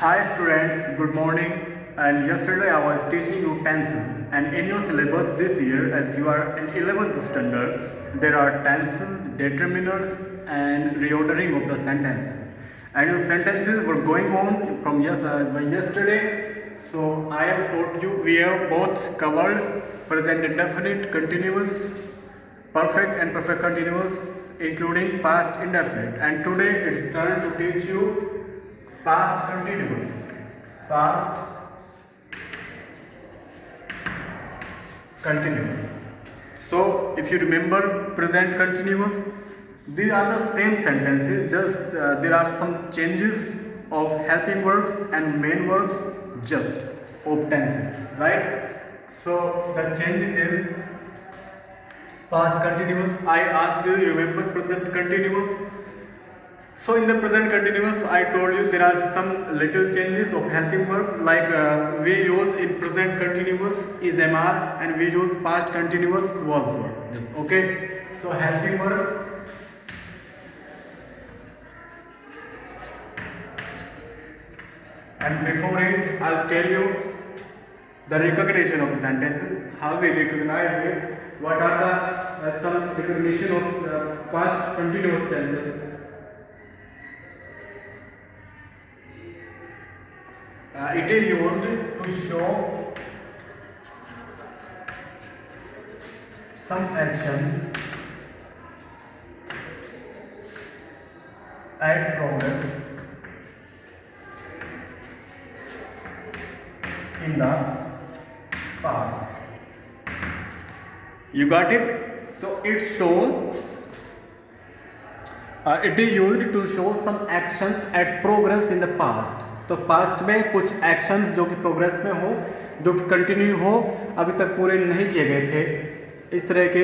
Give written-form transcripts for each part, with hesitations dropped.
Hi students, good morning. And yesterday I was teaching you tenses. And in your syllabus this year, as you are in 11th standard, there are tenses, determiners, and reordering of the sentences. And your sentences were going on from yesterday. So I have taught you. We have both covered present indefinite, continuous, perfect and perfect continuous, including past indefinite. And today it's turn to teach you past continuous. Past continuous. So if you remember present continuous, these are the same sentences, just there are some changes of helping verbs and main verbs just of tenses, right? So the changes is past continuous. I asked you, remember present continuous. So in the present continuous, I told you there are some little changes of helping verb, like we use in present continuous is MR and we use past continuous was verb. Okay, so helping verb, and before it I'll tell you the recognition of the sentence, how we recognize it, what are the some recognition of past continuous tenses. It is used to show some actions at progress in the past. You got it? So it shows it is used to show some actions at progress in the past. तो past में कुछ actions जो कि progress में हो, जो कि continue हो, अभी तक पूरे नहीं किए गए थे, इस तरह के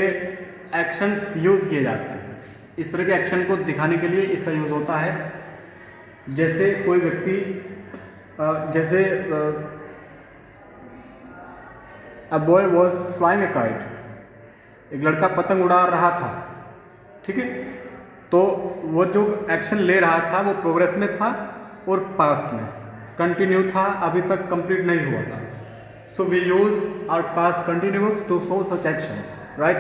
एक्शंस यूज़ किए जाते हैं. इस तरह के एक्शन को दिखाने के लिए इसका यूज़ होता है. जैसे कोई व्यक्ति जैसे a boy was flying A kite, एक लड़का पतंग उड़ा रहा था, ठीक है. तो वो जो एक्शन ले रहा था वो प्रोग्रेस में था और पास्ट में कंटिन्यू था, अभी तक कंप्लीट नहीं हुआ था. So we use our past continuous to show such actions, right.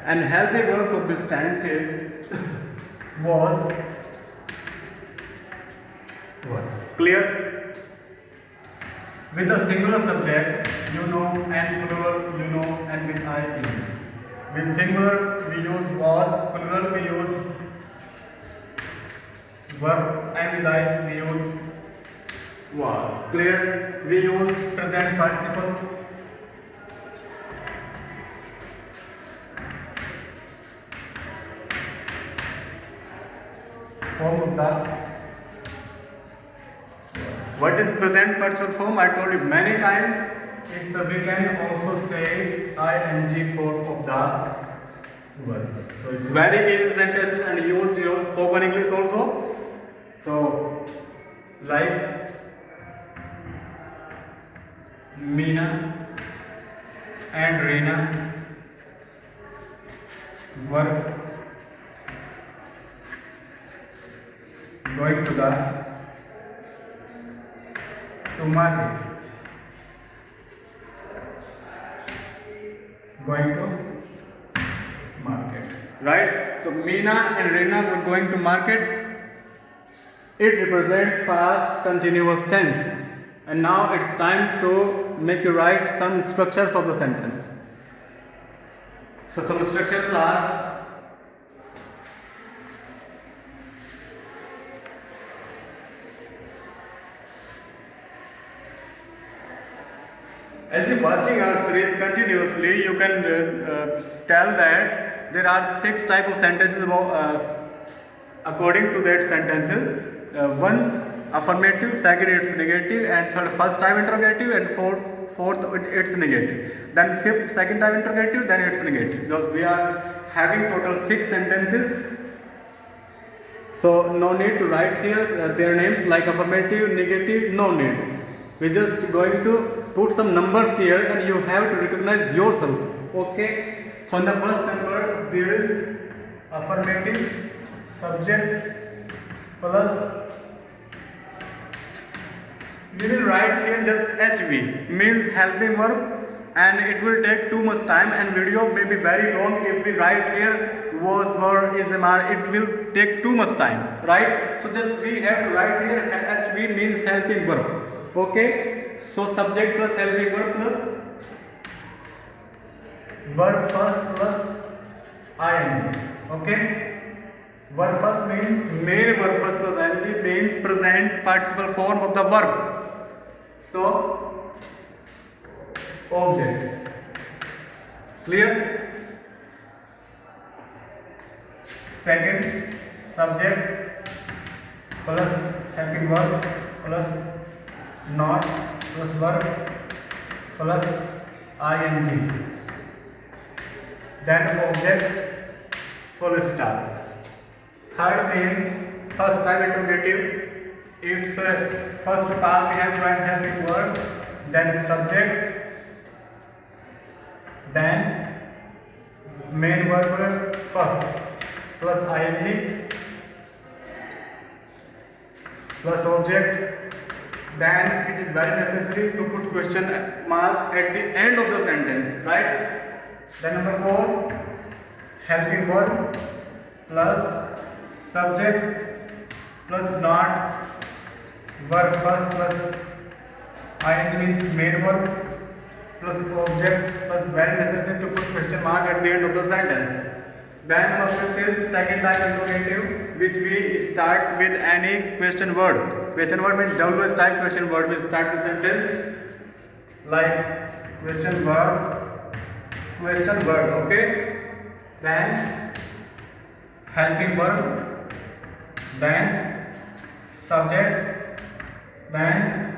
And helping verb of this tense is was clear with a singular subject, you know, and plural, you know, and with I. With singular we use was, plural we use verb, and with I we use was. Clear? We use present participle. Form of the. What is present participle form? I told you many times. It's we can also say ing form of the verb. So it's very easy sentences and use your spoken English also. So like Meena and Reena were going to market. Going to market, right? So Meena and Reena were going to market. It represents past continuous tense, and now it's time to make you write some structures of the sentence. So some structures are as you're watching our series continuously, you can tell that there are 6 type of sentences according to that sentences. One affirmative, second it's negative, and third first time interrogative, and fourth it's negative. Then fifth second time interrogative, then it's negative. Because we are having total 6 sentences. So no need to write here their names like affirmative, negative, no need. We're just going to put some numbers here and you have to recognize yourself. Okay. So in the first number there is affirmative subject plus we will write here just HV, means helping verb, and it will take too much time and video may be very long if we write here was, were, is, am, are. It will take too much time, right? So just we have to write here HV means helping verb. Okay, so subject plus helping verb plus verb first plus ing. Okay, verb first means main verb first plus ing means present participle form of the verb. So object. Clear? Second, subject plus helping verb plus not plus verb plus ing. Then object full stop. Third means first type interrogative. Its first part we have joint helping verb, then subject, then main verb first plus ing plus object. Then it is very necessary to put question mark at the end of the sentence, right? Then number 4, helping verb plus subject plus not verb first plus ing means main verb plus object plus very necessary to put question mark at the end of the sentence. Then number 5 is second type interrogative, which we start with any question word. Question word means WH type question word. We start the sentence like question word. Okay. Then helping verb, then subject, then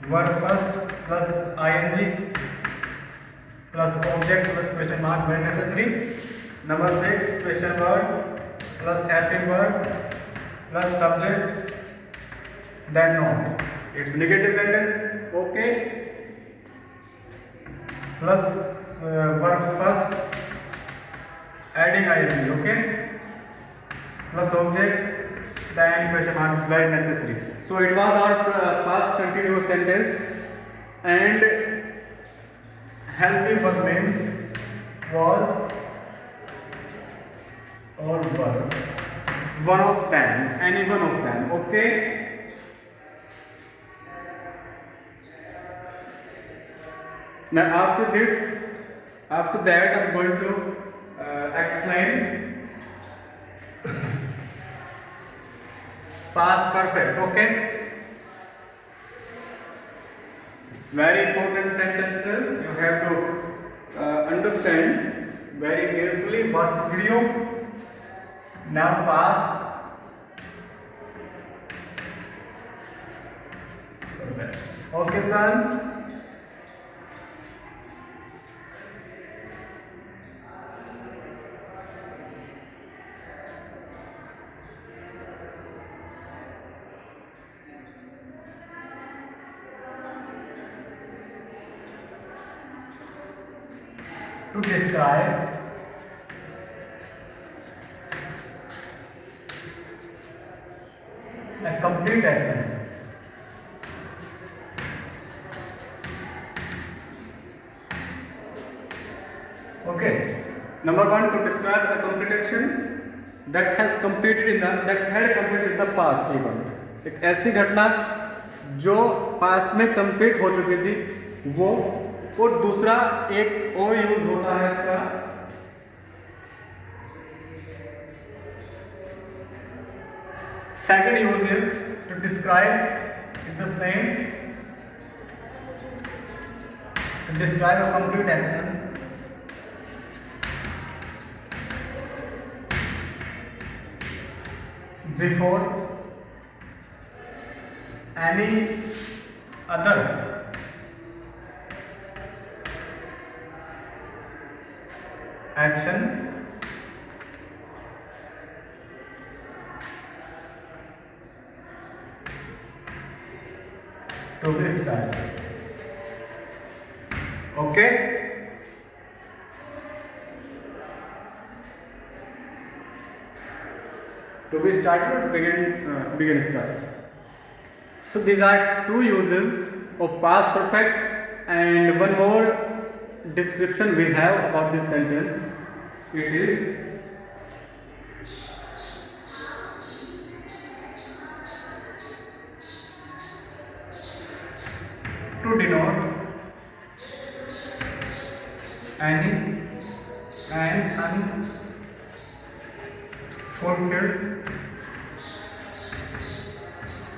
verb first plus ing plus object plus question mark when necessary. Number 6, question word plus helping verb plus subject, then not. It's negative sentence. Okay. Plus verb first adding ing. Okay. Plus object, then question mark is very necessary. So it was our past continuous sentence, and helping verb means was or were, one of them, any one of them. Okay. Now after that I'm going to explain past perfect. Okay, it's very important sentences. You have to understand very carefully. Watch the video. Now past perfect. Okay, son. To describe a complete action. Okay. Number 1, to describe a complete action that has completed in the that had completed in the past event. एक ऐसी घटना जो past में complete हो चुकी थी, वो और दूसरा एक और यूज होता है इसका second use is to describe is the same to describe a complete action before any other action to be started. Okay. To be started or begin start. So these are two uses of past perfect, and one more description we have about this sentence. It is to denote any and unfulfilled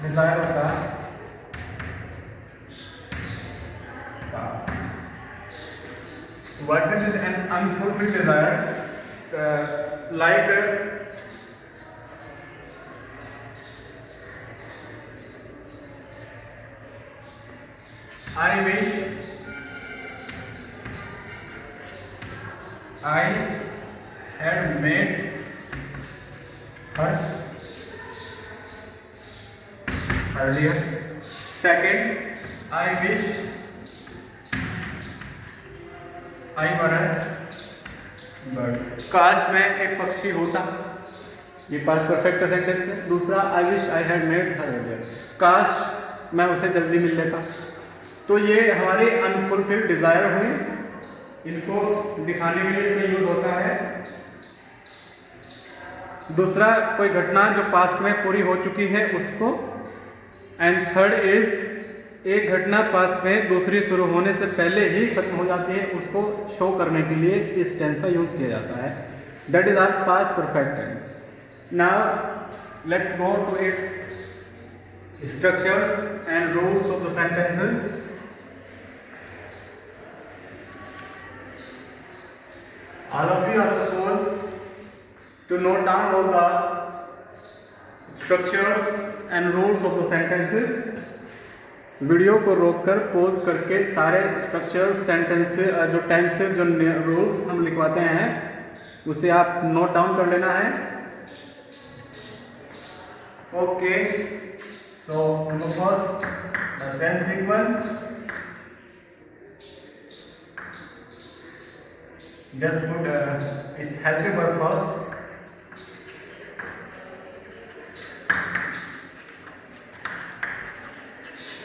desire of the past. What is an unfulfilled desire? Like I wish I had made her earlier. Second, I wish I were a bird. काश मैं एक पक्षी होता, ये past perfect sentence है. दूसरा, I wish I had made her earlier, काश मैं उसे जल्दी मिल लेता. तो ये हमारे अनफुलफिल्ड डिजायर हुए, इनको दिखाने के लिए इसका यूज होता है. दूसरा, कोई घटना जो पास्ट में पूरी हो चुकी है उसको. एंड थर्ड इज, एक घटना पास्ट में दूसरी शुरू होने से पहले ही खत्म हो जाती है, उसको शो करने के लिए इस टेंस का यूज किया जाता है. That is our past perfect tense. Now let's go to its structures and rules of the sentences. All of you are supposed to note down all the structures and rules of the sentences. Video को रोककर pause करके सारे structures, sentences, जो tenses, जो rules हम लिखवाते हैं उसे आप नोट डाउन कर लेना है. Okay, so first the sense sequence. Just put its helping verb first.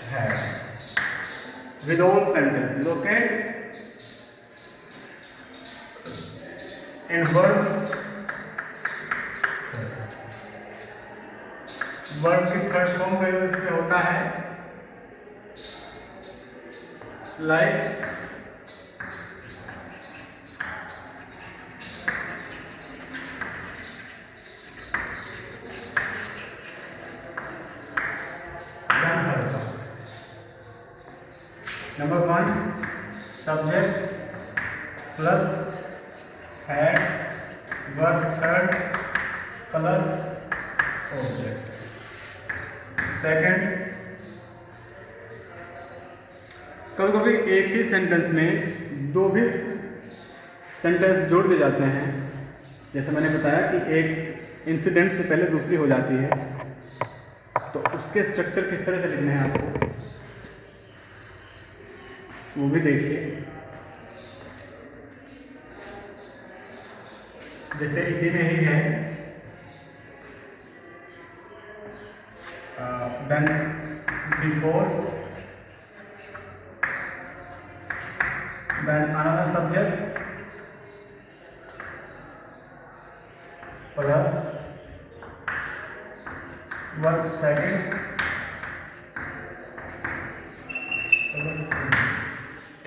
Have. With all sentences, okay? In verb की थर्ड फॉर्म का यूज इसमें होता है. Like Number 1, subject plus had verb third plus object. Second, कभी कभी एक ही sentence में दो भी सेंटेंस जोड़ दिए जाते हैं. जैसे मैंने बताया कि एक इंसिडेंट से पहले दूसरी हो जाती है, तो उसके स्ट्रक्चर किस तरह से लिखने हैं आपको वो भी देखिए. जैसे इसी में ही है, then before, then another subject plus verb second.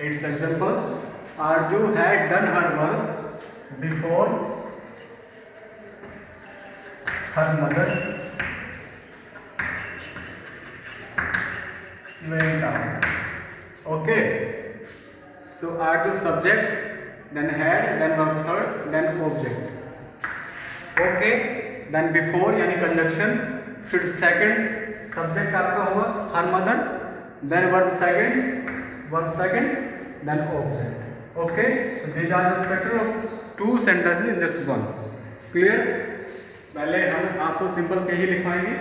Its example, Arju had done her work before her mother went out. Okay, so Arju subject, then had, then verb third, then object. Okay, then before यानी conjunction, फिर second subject आपका हुआ her mother, then verb second, then object. Okay, so these are the structure of two sentences in just one. Clear? पहले हम आपको simple के ही लिखवाएंगे.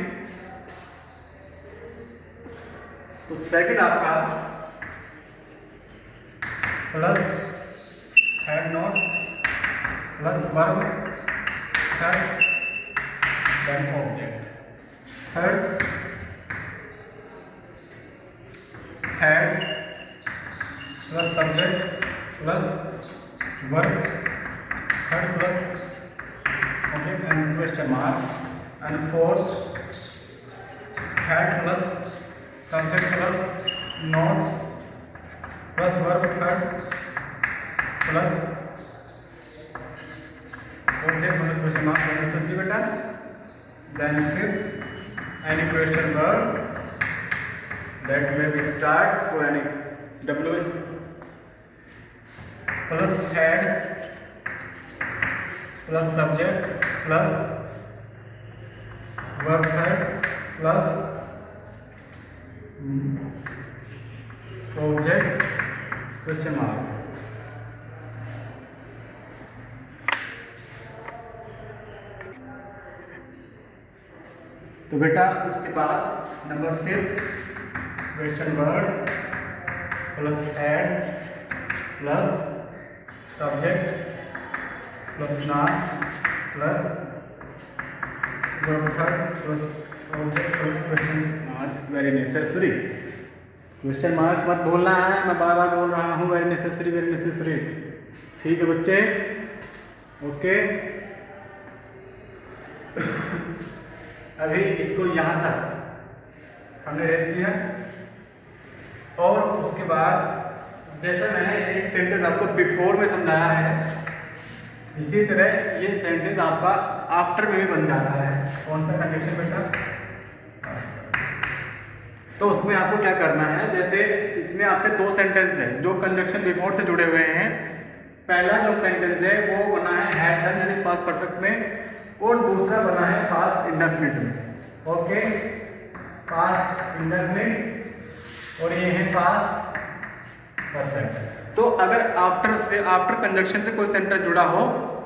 तो second आपका plus had not plus verb third then object. Third had plus subject plus verb third plus object and question mark and fourth had plus subject plus not plus verb third plus object plus question mark necessary बेटा। Then fifth any question verb that may be start for any WS plus head plus subject plus verb third plus object question mark। तो बेटा उसके बाद number 6 question word plus had plus subject plus noun plus verb third plus object plus question mark very necessary. Question mark मत बोलना है, मैं बार बार बोल रहा हूँ वेरी नेसेसरी। ठीक है बच्चे, ओके। अभी इसको यहाँ तक हमने रेज किया और उसके बाद जैसा मैंने एक सेंटेंस आपको बिफोर में समझाया है, इसी तरह ये सेंटेंस आपका आफ्टर में भी बन जाता है। कौन सा कंजक्शन बेटा? तो उसमें आपको क्या करना है, जैसे इसमें आपके दो सेंटेंस है जो कंजक्शन बिफोर से जुड़े हुए हैं। पहला जो सेंटेंस है वो बना है हैड डन यानी पास्ट परफेक्ट में, और दूसरा बना है पास्ट इंडेफिनिट में। ओके, पास्ट इंडेफिनिट और ये है पास्ट परफेक्ट। तो अगर आफ्टर कंजक्शन से कोई सेंटेंस जुड़ा हो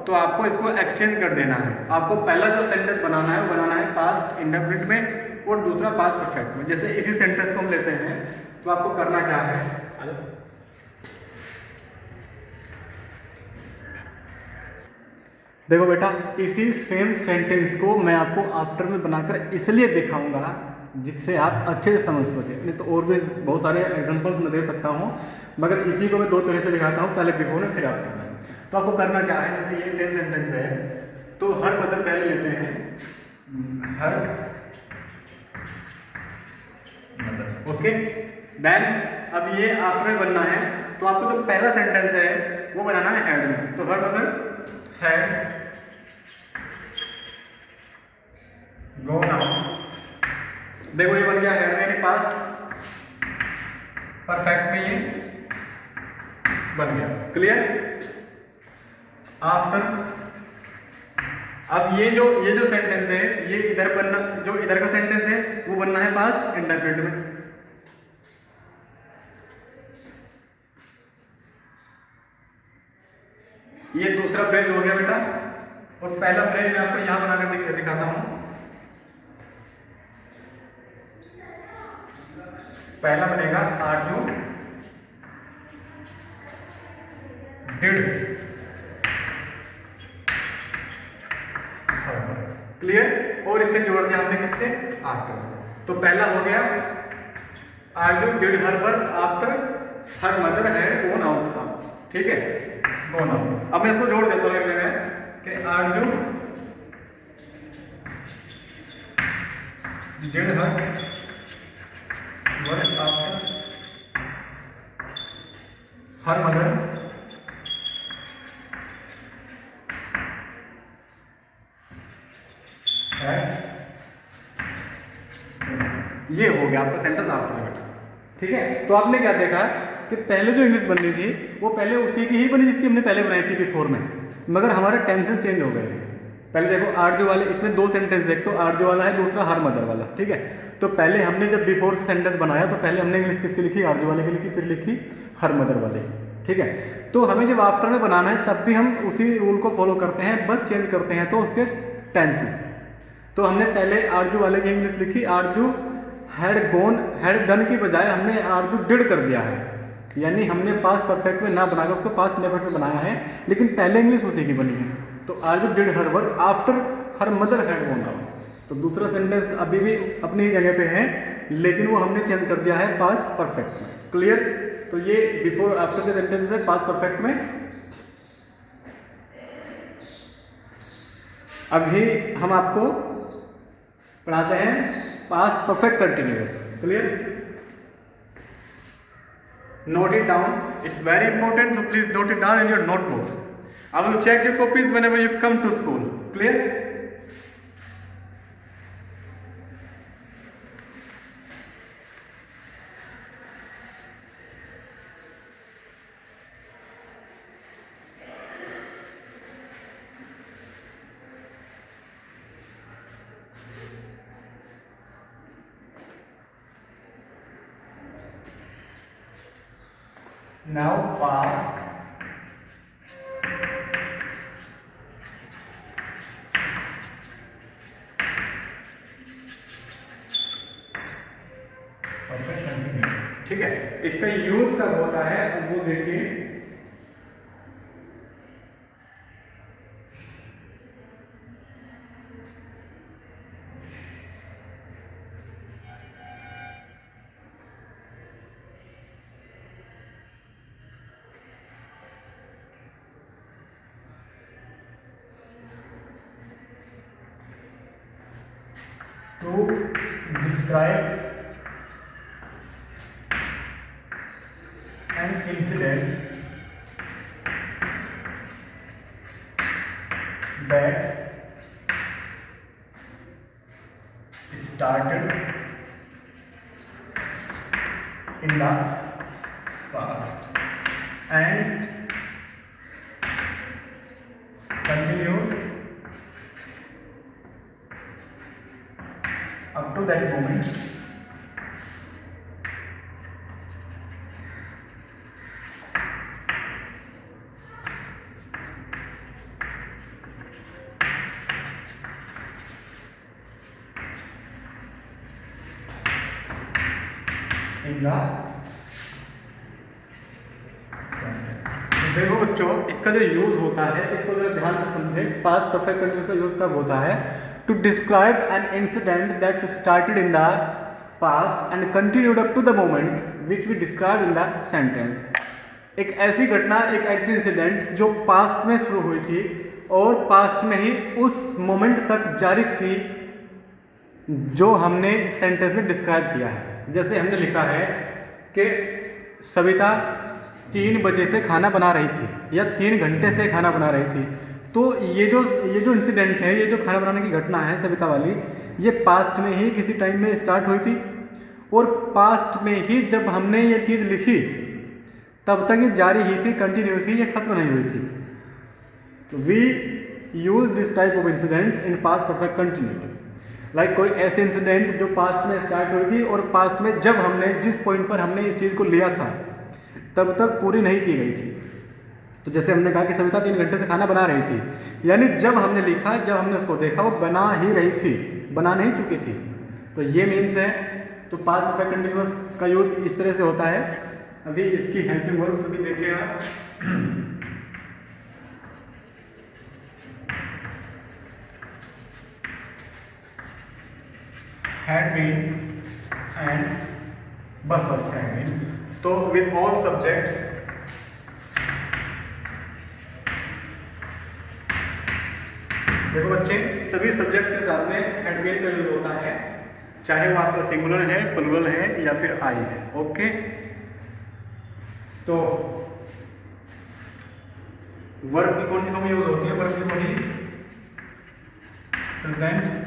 तो आपको इसको एक्सचेंज कर देना है। आपको पहला जो सेंटेंस बनाना है वो बनाना है पास्ट इंडेफिनिट में और दूसरा पास्ट परफेक्ट में। जैसे इसी सेंटेंस को हम लेते हैं तो आपको करना क्या है, देखो बेटा इसी सेम सेंटेंस को मैं आपको आफ्टर में बनाकर इसलिए दिखाऊंगा जिससे आप अच्छे से समझ सके। नहीं तो और भी बहुत सारे एग्जांपल्स मैं दे सकता हूँ, मगर इसी को मैं दो तरह से दिखाता हूँ, पहले बिफोर में फिर आफ्टर में। तो आपको करना क्या है, जैसे ये सेम सेंटेंस है तो हर मतलब पहले लेते हैं हर मतलब, ओके। देन अब ये आफ्टर में बनना है तो आपको जो पहला सेंटेंस है वो बनाना है हैड में। तो हर मतलब हैड गो नाउ, देखो ये बन गया हैड मेरे पास परफेक्ट में, ये बन गया क्लियर। आफ्टर अब ये जो सेंटेंस है ये इधर बनना, जो इधर का सेंटेंस है वो बनना है पास्ट इंडेफिनिट में। ये दूसरा फ्रेज हो गया बेटा, और पहला फ्रेज मैं आपको यहां बनाकर दिखाता हूं। पहला बनेगा आर यू डिड, क्लियर। और इसे जोड़ दिया हमने किससे, आफ्टर से। तो पहला हो गया Arju did her work after her mother had gone out, ठीक है, गोन आउट। अब मैं इसको जोड़ देता हूं एक जगह कि Arju did her work after her mother ये हो गया आपका सेंटेंस आफ्टर में बेटा, ठीक है। तो आपने क्या देखा कि पहले जो इंग्लिश बननी थी वो पहले उसी की ही बनी जिसकी हमने पहले बनाई थी बिफोर में, मगर हमारे टेंसेस चेंज हो गए। पहले देखो आरजू वाले, इसमें दो सेंटेंस, एक तो आरजू वाला है दूसरा हर मदर वाला, ठीक है। तो पहले हमने जब बिफोर सेंटेंस बनाया तो पहले हमने इंग्लिश किसकी लिखी, आरजू वाले की लिखी, फिर लिखी हर मदर वाले की, ठीक है। तो हमें जब आफ्टर में बनाना है तब भी हम उसी रूल को फॉलो करते हैं, बस चेंज करते हैं तो उसके टेंसेस। तो हमने पहले आरजू वाले की इंग्लिश लिखी, आरजू हैड गोन, हैड डन की बजाय हमने आरजू डिड कर दिया है, यानी हमने पास्ट परफेक्ट में ना बनाकर उसको पास्ट इंडेफिनिट में बनाया है, लेकिन पहले इंग्लिश उसी की बनी है। तो Arju did her work after her mother had gone out. तो दूसरा सेंटेंस अभी भी अपनी ही जगह पे है, लेकिन वो हमने चेंज कर दिया है पास्ट परफेक्ट में। क्लियर? तो ये बिफोर आफ्टर के सेंटेंस है पास्ट परफेक्ट में। अभी हम आपको पढ़ाते हैं past perfect continuous. Clear? Note it down, it's very important, so please note it down in your notebooks. I will check your copies whenever you come to school. Clear? Now past ठीक है, इसका use कब होता है वो देखिए। To describe an incident that started in the past and continued up to that moment in the देखो बच्चों, इसका जो यूज होता है इसको जरा ध्यान से समझें। पास्ट परफेक्ट कंटिन्यूअस का यूज कब होता है? To describe an incident that started in the past and continued up to the moment which we describe in the sentence. एक ऐसी घटना, एक ऐसी इंसिडेंट जो पास्ट में शुरू हुई थी और पास्ट में ही उस मोमेंट तक जारी थी जो हमने सेंटेंस में डिस्क्राइब किया है। जैसे हमने लिखा है कि सविता 3 बजे से खाना बना रही थी या 3 घंटे से खाना बना रही थी, तो ये जो इंसिडेंट है, ये जो खाना बनाने की घटना है सविता वाली, ये पास्ट में ही किसी टाइम में स्टार्ट हुई थी और पास्ट में ही जब हमने ये चीज़ लिखी तब तक ये जारी ही थी, कंटिन्यू थी, ये खत्म नहीं हुई थी। तो we use this type of incidents in past perfect continuous. Like कोई ऐसे इंसिडेंट जो पास्ट में स्टार्ट हुई थी और पास्ट में जब हमने जिस पॉइंट पर हमने इस चीज़ को लिया था तब तक पूरी नहीं की गई थी। तो जैसे हमने कहा कि सविता 3 घंटे से खाना बना रही थी, यानी जब हमने लिखा, जब हमने उसको देखा वो बना ही रही थी, बना नहीं चुकी थी। तो ये मीन्स है। तो पास्ट परफेक्ट कंटिन्यूअस का यूज इस तरह से होता है। अभी इसकी हेल्पिंग वर्ब्स भी देखिए आप। had been and bus had been। तो with all subjects देखो बच्चे, सभी सब्जेक्ट के साथ में had been का यूज होता है, चाहे वो आपका सिंगुलर है, प्लूरल है या फिर आई है। ओके, तो वर्ब की कौन सी फॉर्म यूज होती है? वर्ब की वही प्रेजेंट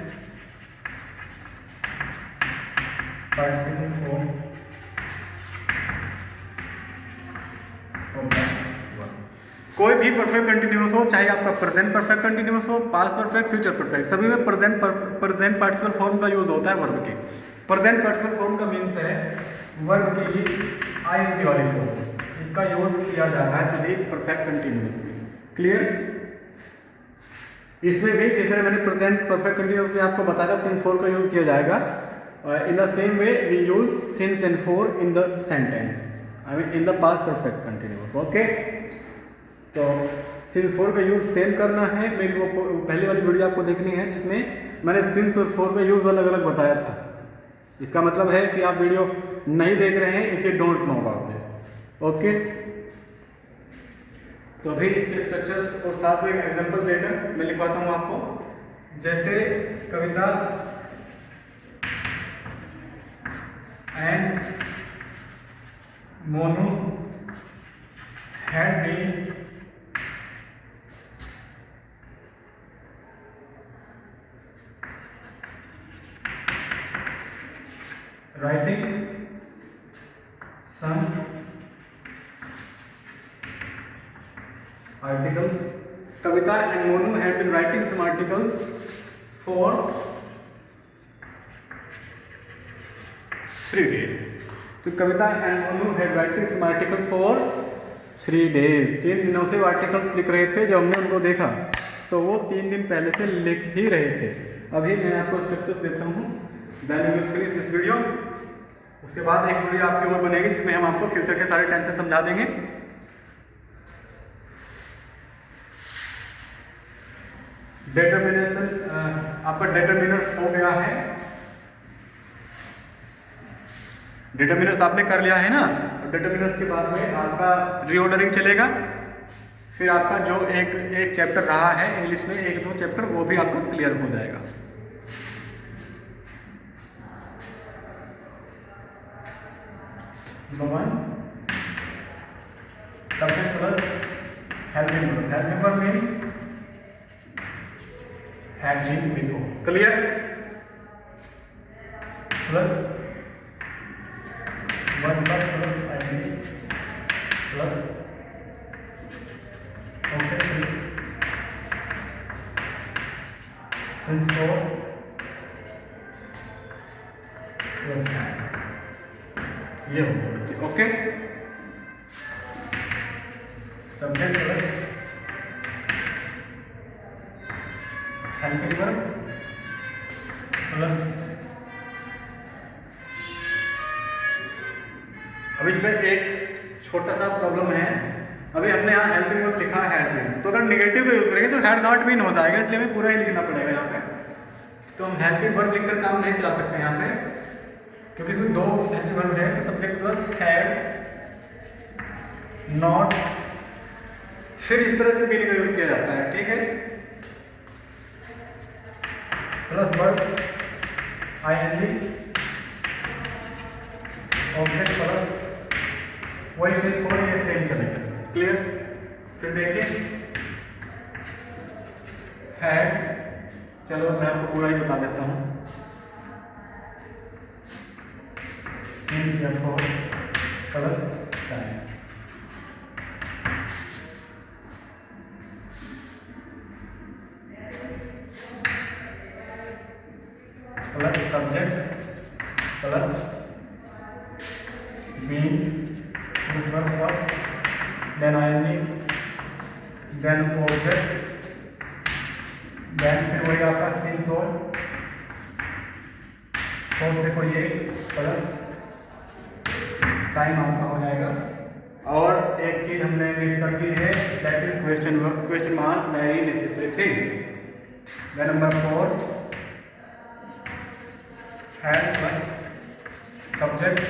पार्टिसिपल फॉर्म होता है। कोई भी परफेक्ट कंटिन्यूअस हो, चाहे आपका प्रेजेंट परफेक्ट कंटिन्यूअस हो, पास्ट परफेक्ट, फ्यूचर परफेक्ट, सभी में प्रेजेंट पार्टिसिपल फॉर्म का यूज होता है वर्ब के। प्रेजेंट पार्टिसिपल फॉर्म का मीन्स है वर्ब की आईएनजी वाली फॉर्म, इसका यूज किया जाता है सभी परफेक्ट कंटिन्यूअस में। क्लियर? इसमें भी जैसे मैंने प्रेजेंट परफेक्ट कंटिन्यूअस में आपको बताया सिंस फॉर का यूज किया जाएगा। In the same way we use since and for in the sentence, I mean in the past perfect continuous। okay, तो since for का यूज सेम करना है। मेरी वो पहली वाली वीडियो आपको देखनी है जिसमें मैंने since और for का यूज अलग अलग बताया था। इसका मतलब है कि आप वीडियो नहीं देख रहे हैं if you don't know about okay, तो अभी इसके स्ट्रक्चर्स और साथ में एक एग्जांपल देकर मैं लिखवाता हूँ आपको। जैसे Kavita and Monu had been writing some articles. Kavita and Monu had been writing some articles for 3 days. तो Kavita and Monu had writing some articles for 3 days. 3 दिनों से वो आर्टिकल्स लिख रहे थे। जब हमने उनको देखा तो वो 3 दिन पहले से लिख ही रहे थे। अभी मैं आपको स्ट्रक्चर्स देता हूँ, then we will finish this video. उसके बाद एक वीडियो आपकी और बनेगी जिसमें हम आपको फ्यूचर के सारे टेंसेस समझा देंगे। डिटर्मिनेशन, आपका डिटर्मिनर्स हो गया है, डिटर्मिनर्स आपने कर लिया है ना। डिटर्मिनर्स के बाद में आपका रीऑर्डरिंग चलेगा। फिर आपका जो एक चैप्टर रहा है इंग्लिश में, 1-2 चैप्टर, वो भी आपका क्लियर हो जाएगा। Number 1 subject plus helping verb. Helping verb means had been before, clear, plus one plus id plus okay plus since for plus 9, ये हो गया बच्चे। Okay, subject plus helping verb plus, अभी इसमें एक छोटा सा प्रॉब्लम है। अभी हमने यहाँ हेल्पिंग वर्ब लिखा है हैड बीन, तो अगर निगेटिव का यूज करेंगे तो हैड नॉट बीन हो जाएगा, इसलिए हमें पूरा ही लिखना पड़ेगा यहाँ पे। तो हम हेल्पिंग वर्ब लिखकर काम नहीं चला सकते यहाँ पे, क्योंकि इसमें 2 हेल्पिंग वर्ब है। तो सब्जेक्ट प्लस हैड नॉट, फिर इस तरह से बीन का यूज किया जाता है, ठीक है। Plus verb ing object plus वही से थोड़ा ये सेम चलेगा, क्लियर। फिर देखिए हैड, चलो मैं आपको पूरा ही बता देता हूँ। Plus time plus subject plus been plus verb first, then ing, then object, then फिर वही आपका सिंस और से कोई एक प्लस टाइम आपका हो जाएगा। और एक चीज हमने मिस कर दी है, that is question mark, very necessary thing. Then number 4 had plus subject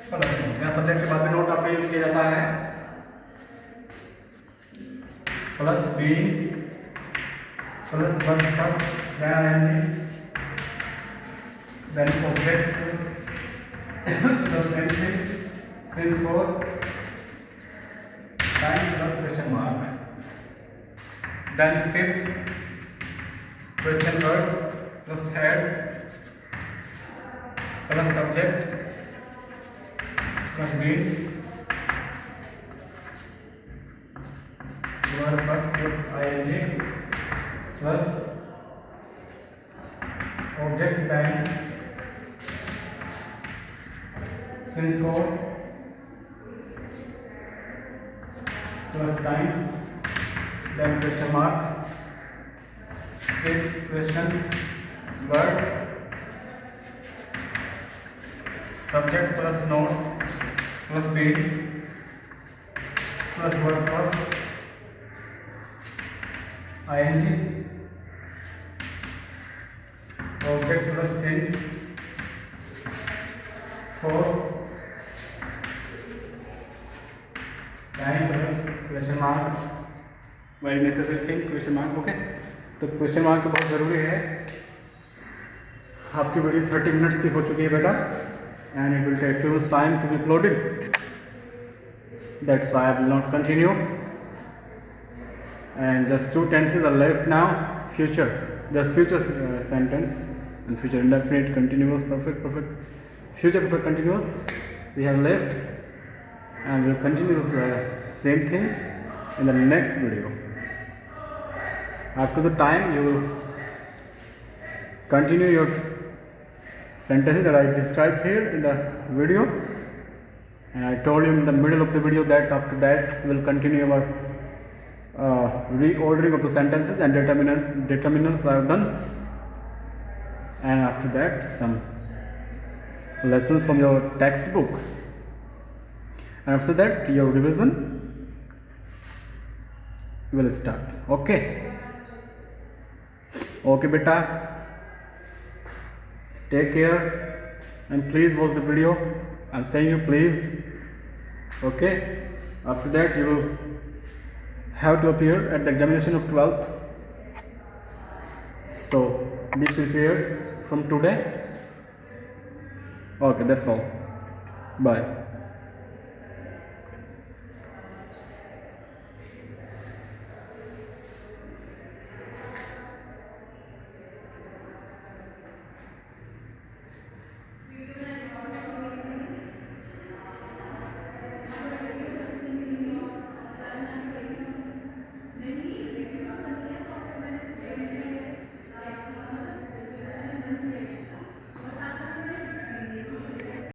plus, यहाँ सब्जेक्ट के बाद में नोट आपका यूज किया जाता है, plus being plus verb first, then ing, then object plus anything, since for, time plus question mark, then 5th question verb plus had plus subject plus been, verb first plus ing plus object, then since for plus time, then question mark, 6th question verb subject plus not plus been plus verb first ing, object plus since for 9 plus question mark, very necessary thing, question mark. Okay, तो question mark तो बहुत ज़रूरी है. आपकी video 30 minutes की हो चुकी है बेटा, and it will take 2 minutes time to be uploaded. That's why I will not continue. And just 2 tenses are left now. Future, just future sentence and future indefinite, continuous, perfect, perfect, future perfect continuous we have left, and we'll continue the same thing in the next video. After the time you will continue your sentences that I described here in the video, and I told you in the middle of the video that after that we will continue our reordering of the sentences and determinants I have done, and after that some lessons from your textbook, and after that your revision will start. Okay beta, take care and please watch the video. I'm saying you please. Okay, after that you will have to appear at the examination of 12th, so be prepared from today. Okay, that's all. Bye.